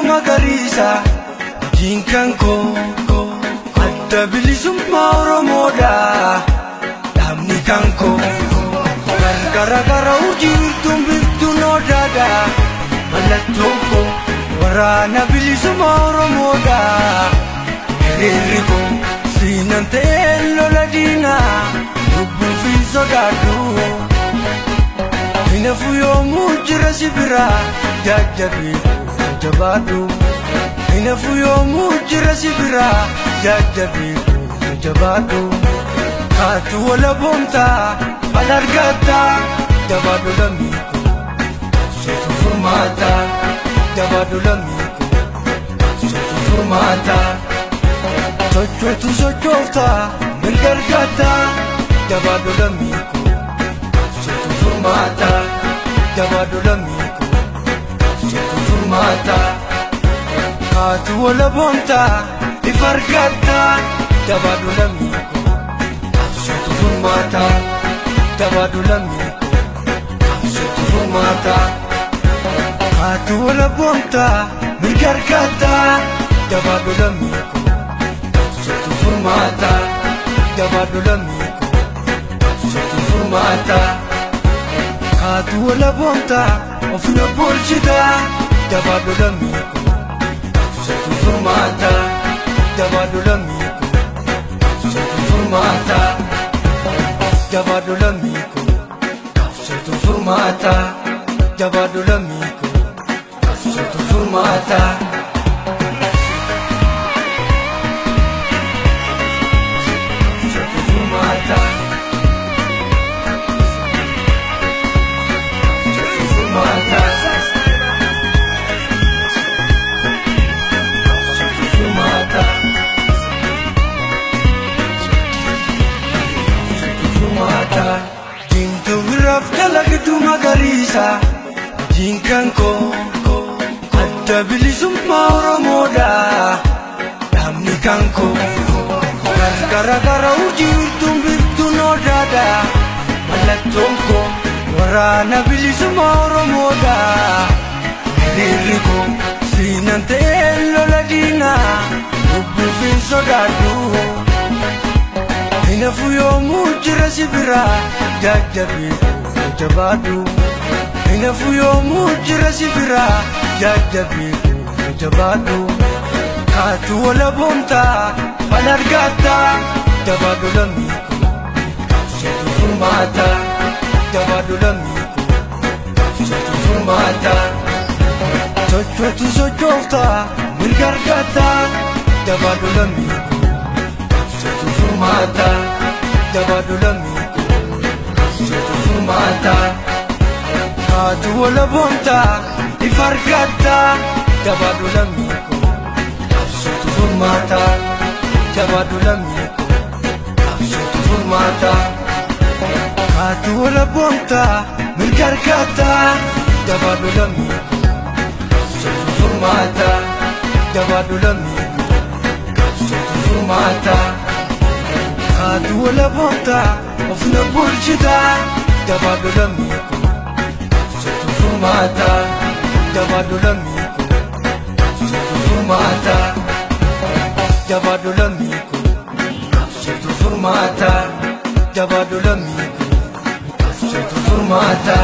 Magarisa jinkanko adda bilisummaa Oromoodha dhaabni kanko gargara urjiirtuun biftuun odaadha mallattoon koo waraana bilisummaa Oromoodha hiriirri koo siinan ta'ee lola diinaa lubbuun fi sodaadhu hinafu yoomuu jira si biraa jajjabii jabadu hinafu yoomuu jira si biraa jajjabii jabadu kaatu wala boontaa al argataa jabadu lamiiko sotu furmaata jabadu lamiiko sotu furmaata sochootu sochooftaa mirga argataa jabadu lamiiko sotu furmaata jabadu lamiiko mata kaatu wala bonta ifargata jabadu lamiko sotu furmata jabadu lamiko sotu furmata kaatu wala bonta mirgargata jabadu lamiko sotu furmata jabadu lamiko sotu furmata kaatu wala bonta ofna bolchita jabadu lamiko sotu furmaata jabadu lamiko sotu furmaata jabadu lamiko sotu furmaata jabadu lamiko sotu furmaata sotu furmaata sotu furmaata Jintu magarisa jinkanko adda bilisummaa Oromoodha dhaabni kanko gargara urjiirtuun biftuun odaadha mallattoon koo waraana bilisummaa Oromoodha hiriirri koo siinan ta'ee lola diinaa lubbuu fi sodaadhu hinafu yoomuu jira si biraa jajjabii jabadu hinafu yoomuu jira si biraa jajjabii jabadu kaatu wala boontaa al argataa jabadu lamiko sotu furmaata jabadu lamiko sotu furmaata sochootu sochooftaa mirga argataa jabadu lamiko sotu furmaata jabadu lamiko sotu furmaata kaatu wala boontaa ifargata jabadu lamiko sotu furmaata jabadu lamiko sotu furmaata kaatu wala boontaa mirga argataa jabadu lamiko sotu furmaata jabadu lamiko sotu furmaata kaatu wala boontaa ofna bulchita jabadu lamiko sotu furmaata jabadu lamiko sotu furmaata jabadu lamiko sotu furmaata jabadu lamiko sotu furmaata